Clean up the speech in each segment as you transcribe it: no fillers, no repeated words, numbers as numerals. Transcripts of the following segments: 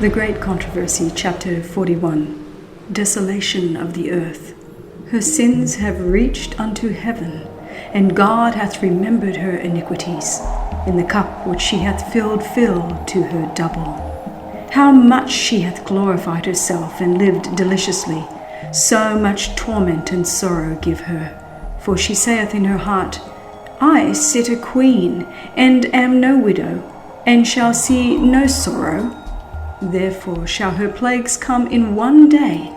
The Great Controversy, chapter 41. Desolation of the earth. Her sins have reached unto heaven, and God hath remembered her iniquities. In the cup which she hath filled, fill to her double. How much she hath glorified herself and lived deliciously, so much torment and sorrow give her. For she saith in her heart, I sit a queen, and am no widow, and shall see no sorrow. Therefore shall her plagues come in one day,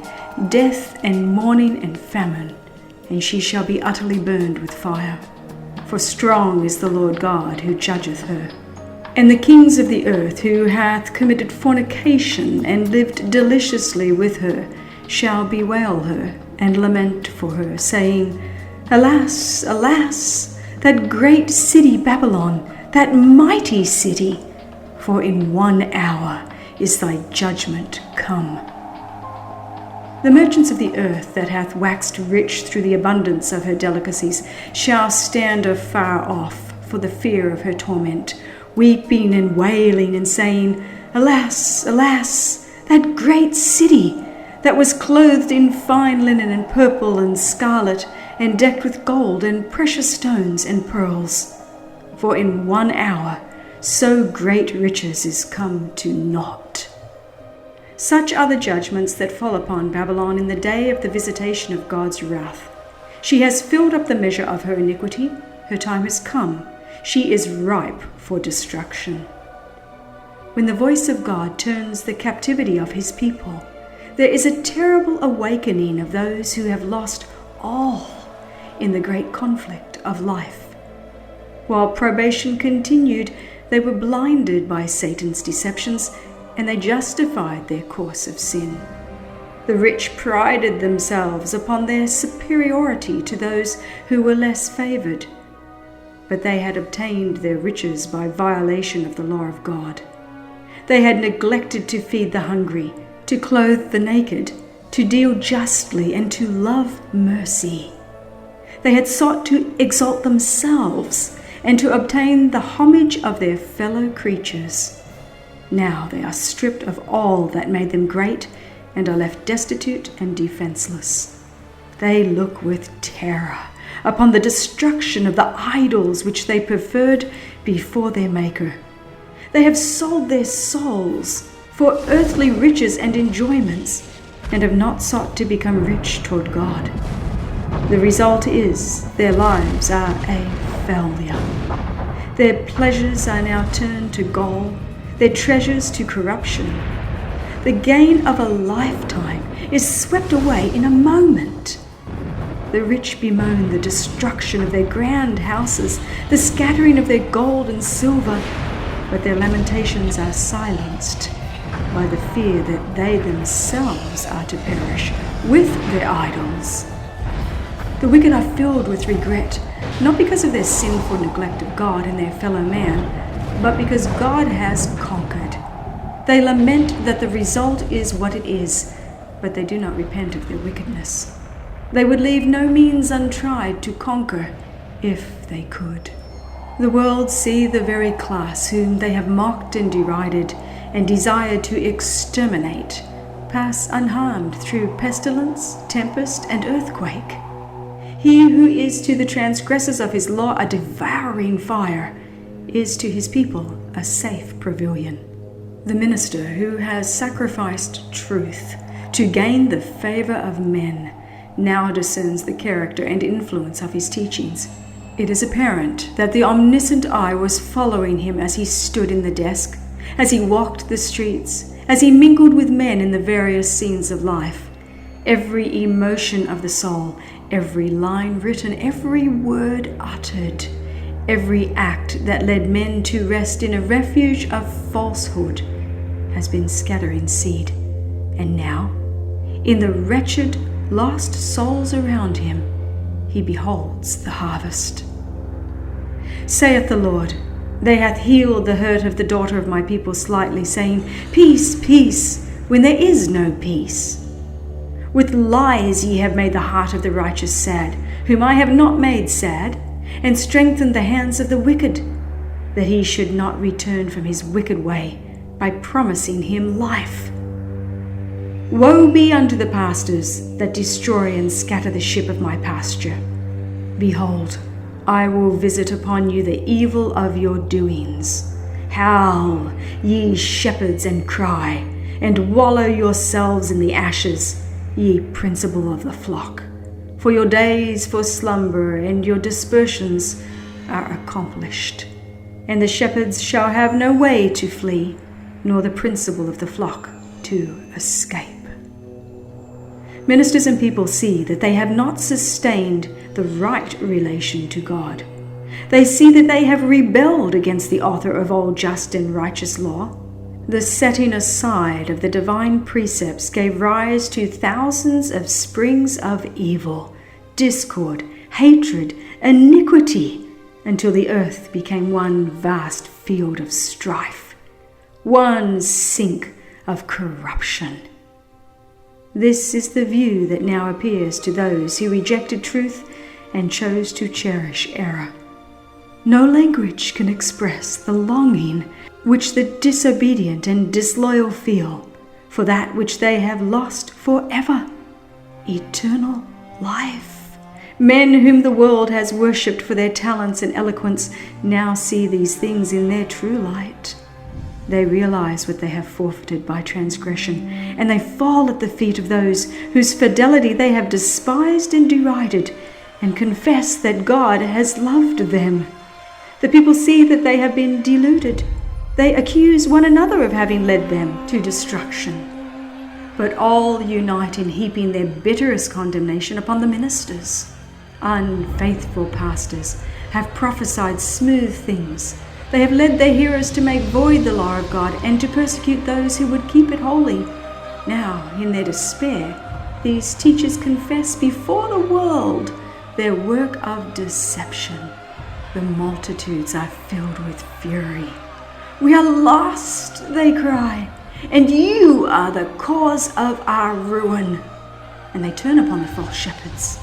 death and mourning and famine, and she shall be utterly burned with fire. For strong is the Lord God who judgeth her. And the kings of the earth, who hath committed fornication and lived deliciously with her, shall bewail her and lament for her, saying, Alas, alas, that great city Babylon, that mighty city! For in 1 hour is thy judgment come. The merchants of the earth that hath waxed rich through the abundance of her delicacies shall stand afar off for the fear of her torment, weeping and wailing and saying, Alas, alas, that great city, that was clothed in fine linen and purple and scarlet, and decked with gold and precious stones and pearls. For in 1 hour so great riches is come to naught. Such are the judgments that fall upon Babylon in the day of the visitation of God's wrath. She has filled up the measure of her iniquity. Her time has come. She is ripe for destruction. When the voice of God turns the captivity of his people, there is a terrible awakening of those who have lost all in the great conflict of life. While probation continued, they were blinded by Satan's deceptions, and they justified their course of sin. The rich prided themselves upon their superiority to those who were less favored, but they had obtained their riches by violation of the law of God. They had neglected to feed the hungry, to clothe the naked, to deal justly, and to love mercy. They had sought to exalt themselves and to obtain the homage of their fellow creatures. Now they are stripped of all that made them great and are left destitute and defenseless. They look with terror upon the destruction of the idols which they preferred before their Maker. They have sold their souls for earthly riches and enjoyments, and have not sought to become rich toward God. The result is their lives are a failure. Their pleasures are now turned to gall, their treasures to corruption. The gain of a lifetime is swept away in a moment. The rich bemoan the destruction of their grand houses, the scattering of their gold and silver, but their lamentations are silenced by the fear that they themselves are to perish with their idols. The wicked are filled with regret, not because of their sinful neglect of God and their fellow man, but because God has conquered. They lament that the result is what it is, but they do not repent of their wickedness. They would leave no means untried to conquer if they could. The world see the very class whom they have mocked and derided and desired to exterminate pass unharmed through pestilence, tempest, and earthquake. He who is to the transgressors of his law a devouring fire is to his people a safe pavilion. The minister who has sacrificed truth to gain the favor of men now discerns the character and influence of his teachings. It is apparent that the omniscient eye was following him as he stood in the desk, as he walked the streets, as he mingled with men in the various scenes of life. Every emotion of the soul, every line written, every word uttered, every act that led men to rest in a refuge of falsehood has been scattering seed. And now, in the wretched, lost souls around him, he beholds the harvest. Saith the Lord, They hath healed the hurt of the daughter of my people slightly, saying, Peace, peace, when there is no peace. With lies ye have made the heart of the righteous sad, whom I have not made sad, and strengthened the hands of the wicked, that he should not return from his wicked way, by promising him life. Woe be unto the pastors that destroy and scatter the sheep of my pasture. Behold, I will visit upon you the evil of your doings. Howl, ye shepherds, and cry, and wallow yourselves in the ashes, ye principal of the flock. For your days for slumber and your dispersions are accomplished. And the shepherds shall have no way to flee, nor the principal of the flock to escape. Ministers and people see that they have not sustained the right relation to God. They see that they have rebelled against the author of all just and righteous law. The setting aside of the divine precepts gave rise to thousands of springs of evil, discord, hatred, iniquity, until the earth became one vast field of strife, one sink of corruption. This is the view that now appears to those who rejected truth and chose to cherish error. No language can express the longing which the disobedient and disloyal feel for that which they have lost forever, eternal life. Men whom the world has worshipped for their talents and eloquence now see these things in their true light. They realize what they have forfeited by transgression, and they fall at the feet of those whose fidelity they have despised and derided, and confess that God has loved them. The people see that they have been deluded. They accuse one another of having led them to destruction. But all unite in heaping their bitterest condemnation upon the ministers. Unfaithful pastors have prophesied smooth things. They have led their hearers to make void the law of God and to persecute those who would keep it holy. Now, in their despair, these teachers confess before the world their work of deception. The multitudes are filled with fury. We are lost, they cry, and you are the cause of our ruin. And they turn upon the false shepherds.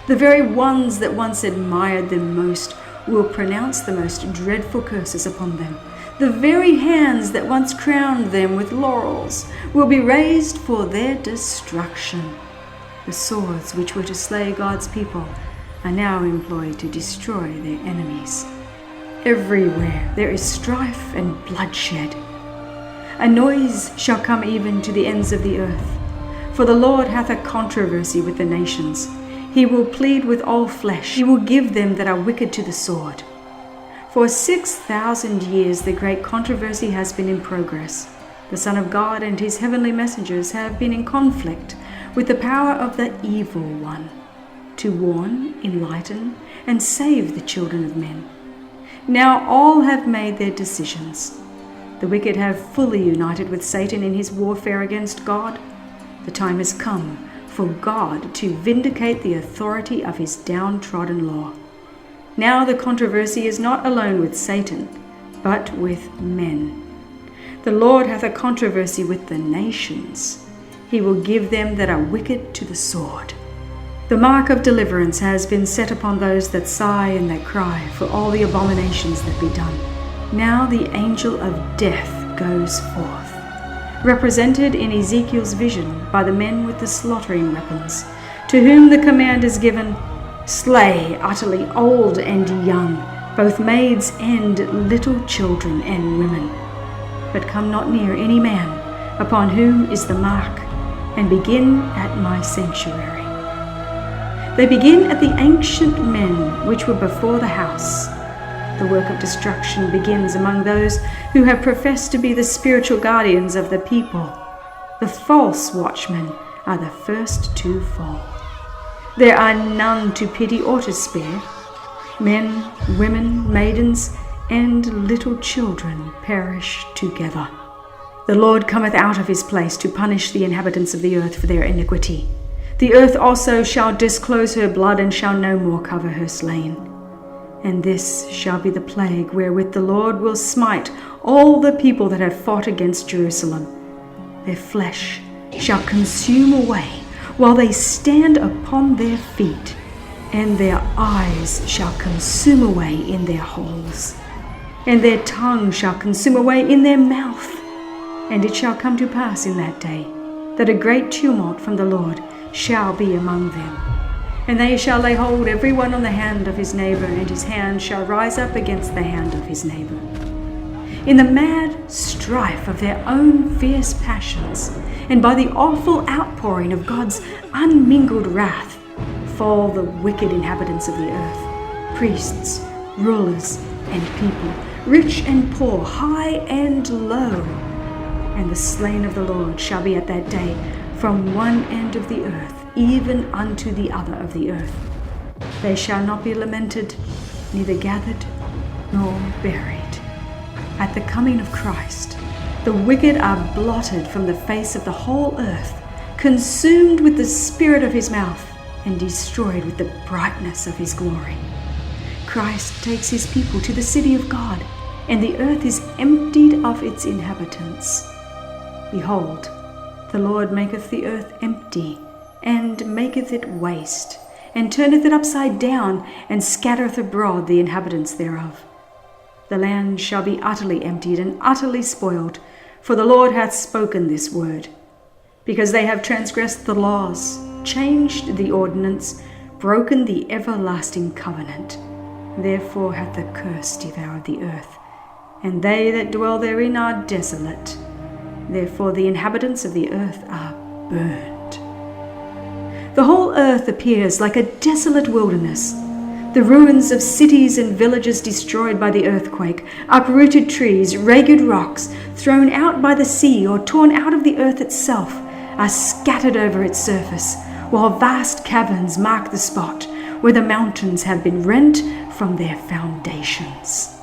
The very ones that once admired them most will pronounce the most dreadful curses upon them. The very hands that once crowned them with laurels will be raised for their destruction. The swords which were to slay God's people are now employed to destroy their enemies. Everywhere there is strife and bloodshed. A noise shall come even to the ends of the earth. For the Lord hath a controversy with the nations. He will plead with all flesh. He will give them that are wicked to the sword. For 6,000 years the great controversy has been in progress. The Son of God and his heavenly messengers have been in conflict with the power of the evil one, to warn, enlighten, and save the children of men. Now all have made their decisions. The wicked have fully united with Satan in his warfare against God. The time has come for God to vindicate the authority of his downtrodden law. Now the controversy is not alone with Satan, but with men. The Lord hath a controversy with the nations. He will give them that are wicked to the sword. The mark of deliverance has been set upon those that sigh and that cry for all the abominations that be done. Now the angel of death goes forth, represented in Ezekiel's vision by the men with the slaughtering weapons, to whom the command is given, slay utterly old and young, both maids and little children and women. But come not near any man upon whom is the mark, and begin at my sanctuary. They begin at the ancient men which were before the house. The work of destruction begins among those who have professed to be the spiritual guardians of the people. The false watchmen are the first to fall. There are none to pity or to spare. Men, women, maidens, and little children perish together. The Lord cometh out of his place to punish the inhabitants of the earth for their iniquity. The earth also shall disclose her blood, and shall no more cover her slain. And this shall be the plague wherewith the Lord will smite all the people that have fought against Jerusalem. Their flesh shall consume away while they stand upon their feet, and their eyes shall consume away in their holes, and their tongue shall consume away in their mouth. And it shall come to pass in that day, that a great tumult from the Lord shall be among them. And they shall lay hold every one on the hand of his neighbor, and his hand shall rise up against the hand of his neighbor. In the mad strife of their own fierce passions, and by the awful outpouring of God's unmingled wrath, fall the wicked inhabitants of the earth, priests, rulers, and people, rich and poor, high and low. And the slain of the Lord shall be at that day from one end of the earth even unto the other of the earth. They shall not be lamented, neither gathered nor buried. At the coming of Christ, the wicked are blotted from the face of the whole earth, consumed with the spirit of his mouth, and destroyed with the brightness of his glory. Christ takes his people to the city of God, and the earth is emptied of its inhabitants. Behold, the Lord maketh the earth empty, and maketh it waste, and turneth it upside down, and scattereth abroad the inhabitants thereof. The land shall be utterly emptied and utterly spoiled, for the Lord hath spoken this word. Because they have transgressed the laws, changed the ordinance, broken the everlasting covenant, therefore hath the curse devoured the earth, and they that dwell therein are desolate. Therefore the inhabitants of the earth are burned. The whole earth appears like a desolate wilderness, the ruins of cities and villages destroyed by the earthquake, uprooted trees, ragged rocks, thrown out by the sea or torn out of the earth itself, are scattered over its surface, while vast caverns mark the spot where the mountains have been rent from their foundations.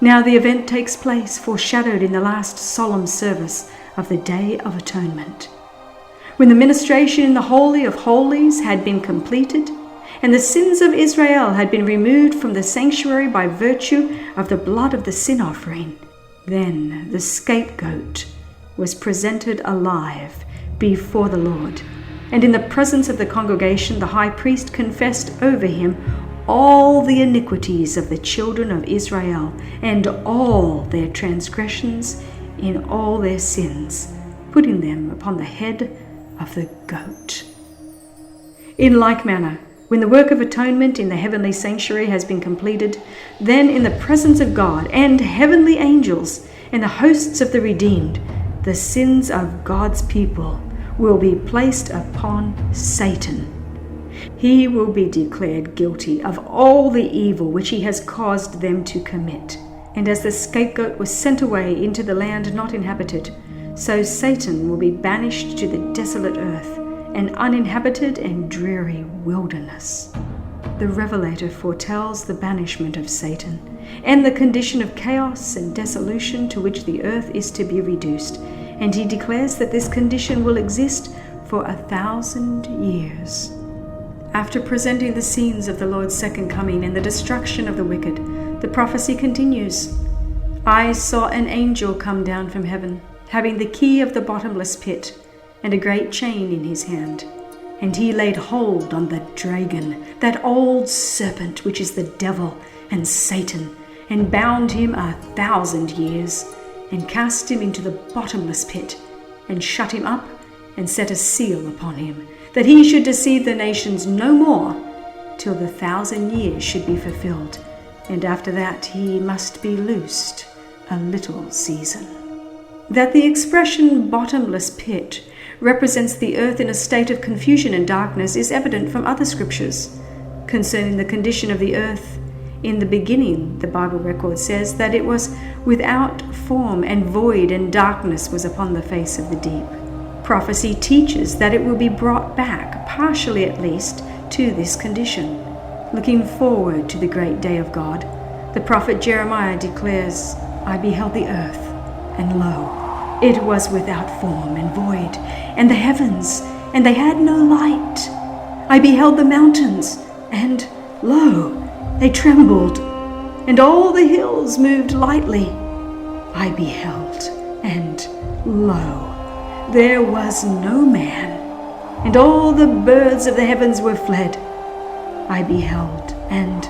Now the event takes place foreshadowed in the last solemn service of the Day of Atonement, when the ministration in the Holy of Holies had been completed, and the sins of Israel had been removed from the sanctuary by virtue of the blood of the sin offering. Then the scapegoat was presented alive before the Lord, and in the presence of the congregation the high priest confessed over him all the iniquities of the children of Israel, and all their transgressions in all their sins, putting them upon the head of the goat. In like manner, when the work of atonement in the heavenly sanctuary has been completed, then in the presence of God and heavenly angels and the hosts of the redeemed, the sins of God's people will be placed upon Satan. He will be declared guilty of all the evil which he has caused them to commit. And as the scapegoat was sent away into the land not inhabited, so Satan will be banished to the desolate earth, an uninhabited and dreary wilderness. The Revelator foretells the banishment of Satan and the condition of chaos and dissolution to which the earth is to be reduced, and he declares that this condition will exist for 1,000 years. After presenting the scenes of the Lord's second coming and the destruction of the wicked, the prophecy continues. I saw an angel come down from heaven, having the key of the bottomless pit, and a great chain in his hand. And he laid hold on the dragon, that old serpent which is the devil and Satan, and bound him 1,000 years, and cast him into the bottomless pit, and shut him up, and set a seal upon him, that he should deceive the nations no more, till the 1,000 years should be fulfilled, and after that he must be loosed a little season. That the expression bottomless pit represents the earth in a state of confusion and darkness is evident from other scriptures. Concerning the condition of the earth, in the beginning, the Bible record says that it was without form and void, and darkness was upon the face of the deep. Prophecy teaches that it will be brought back, partially at least, to this condition. Looking forward to the great day of God, the prophet Jeremiah declares, I beheld the earth, and lo, it was without form and void, and the heavens, and they had no light. I beheld the mountains, and lo, they trembled, and all the hills moved lightly. I beheld, and lo, there was no man, and all the birds of the heavens were fled. I beheld, and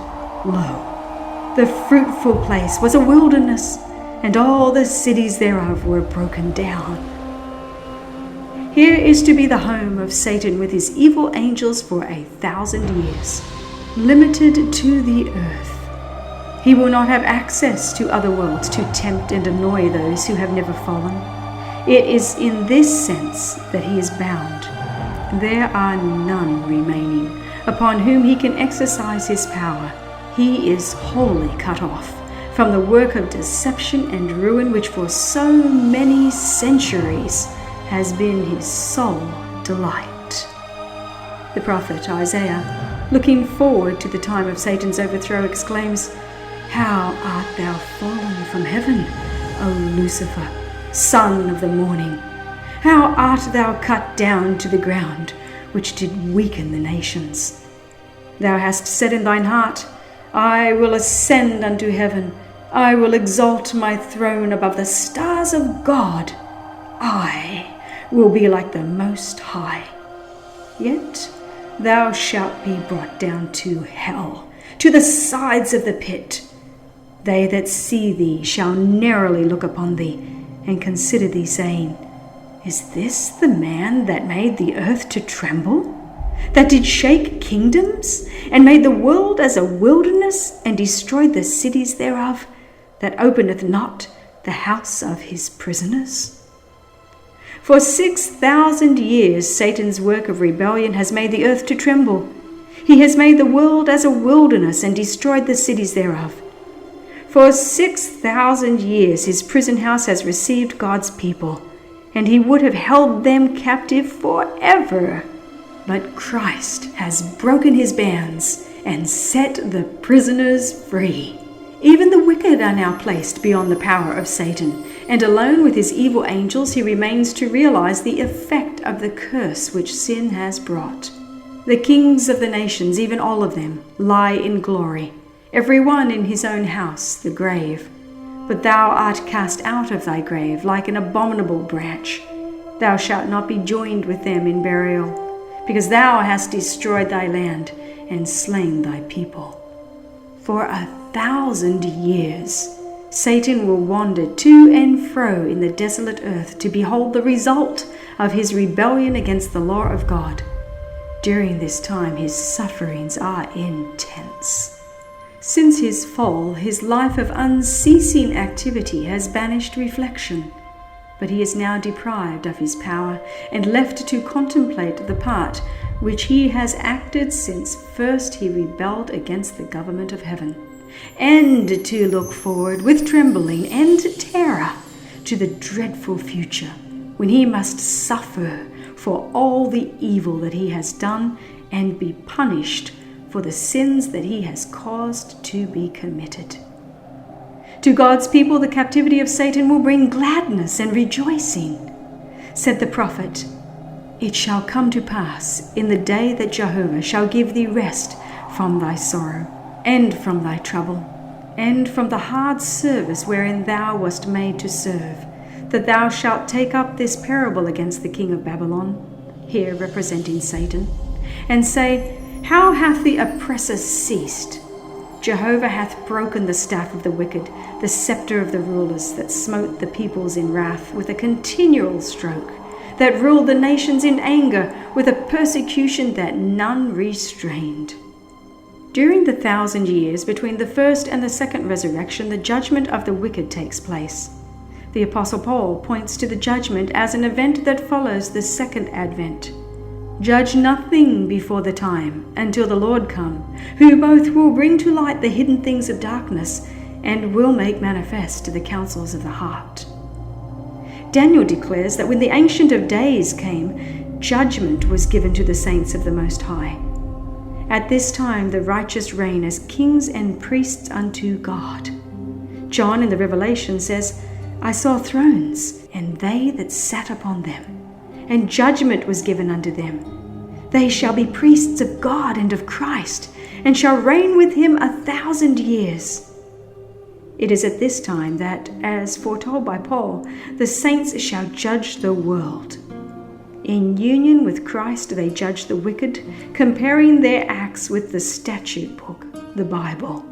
lo, the fruitful place was a wilderness, and all the cities thereof were broken down. Here is to be the home of Satan with his evil angels for 1,000 years, limited to the earth. He will not have access to other worlds to tempt and annoy those who have never fallen. It is in this sense that he is bound. There are none remaining upon whom he can exercise his power. He is wholly cut off from the work of deception and ruin which for so many centuries has been his sole delight. The prophet Isaiah, looking forward to the time of Satan's overthrow, exclaims, "How art thou fallen from heaven, O Lucifer, son of the morning? How art thou cut down to the ground, which did weaken the nations? Thou hast said in thine heart, I will ascend unto heaven. I will exalt my throne above the stars of God. I will be like the Most High. Yet thou shalt be brought down to hell, to the sides of the pit. They that see thee shall narrowly look upon thee, and consider thee, saying, Is this the man that made the earth to tremble? That did shake kingdoms, and made the world as a wilderness, and destroyed the cities thereof, that openeth not the house of his prisoners? For 6,000 years Satan's work of rebellion has made the earth to tremble. He has made the world as a wilderness, and destroyed the cities thereof. For 6,000 years his prison house has received God's people, and he would have held them captive forever. But Christ has broken his bands and set the prisoners free. Even the wicked are now placed beyond the power of Satan, and alone with his evil angels he remains to realize the effect of the curse which sin has brought. The kings of the nations, even all of them, lie in glory, every one in his own house, the grave. But thou art cast out of thy grave like an abominable branch. Thou shalt not be joined with them in burial, because thou hast destroyed thy land and slain thy people. For 1,000 years Satan will wander to and fro in the desolate earth to behold the result of his rebellion against the law of God. During this time his sufferings are intense. Since his fall, his life of unceasing activity has banished reflection, but he is now deprived of his power and left to contemplate the part which he has acted since first he rebelled against the government of heaven, and to look forward with trembling and terror to the dreadful future, when he must suffer for all the evil that he has done and be punished for the sins that he has caused to be committed. To God's people, the captivity of Satan will bring gladness and rejoicing. Said the prophet, It shall come to pass in the day that Jehovah shall give thee rest from thy sorrow, and from thy trouble, and from the hard service wherein thou wast made to serve, that thou shalt take up this parable against the king of Babylon, here representing Satan, and say, How hath the oppressor ceased? Jehovah hath broken the staff of the wicked, the scepter of the rulers that smote the peoples in wrath with a continual stroke, that ruled the nations in anger with a persecution that none restrained. During the 1,000 years between the first and the second resurrection, the judgment of the wicked takes place. The Apostle Paul points to the judgment as an event that follows the second advent. Judge nothing before the time until the Lord come, who both will bring to light the hidden things of darkness and will make manifest the counsels of the heart. Daniel declares that when the Ancient of Days came, judgment was given to the saints of the Most High. At this time the righteous reign as kings and priests unto God. John in the Revelation says, I saw thrones, and they that sat upon them, and judgment was given unto them. They shall be priests of God and of Christ, and shall reign with him 1,000 years. It is at this time that, as foretold by Paul, the saints shall judge the world. In union with Christ they judge the wicked, comparing their acts with the statute book, the Bible,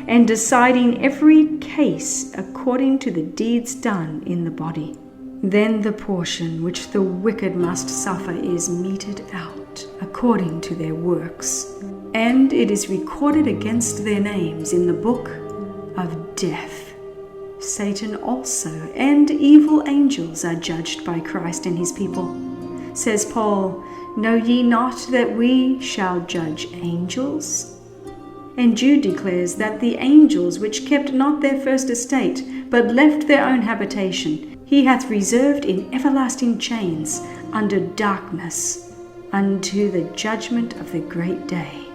and deciding every case according to the deeds done in the body. Then the portion which the wicked must suffer is meted out according to their works, and it is recorded against their names in the book of death. Satan also and evil angels are judged by Christ and his people. Says Paul, "Know ye not that we shall judge angels?" And Jude declares that the angels which kept not their first estate, but left their own habitation, he hath reserved in everlasting chains under darkness unto the judgment of the great day.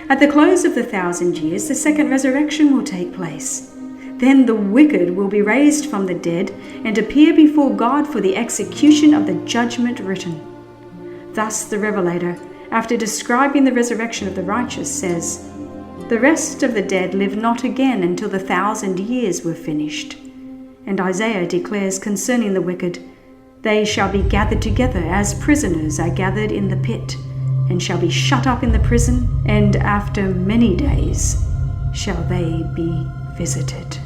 At the close of the 1,000 years, the second resurrection will take place. Then the wicked will be raised from the dead and appear before God for the execution of the judgment written. Thus the Revelator, after describing the resurrection of the righteous, says, "The rest of the dead live not again until the 1,000 years were finished." And Isaiah declares concerning the wicked, "They shall be gathered together as prisoners are gathered in the pit, and shall be shut up in the prison, and after many days shall they be visited."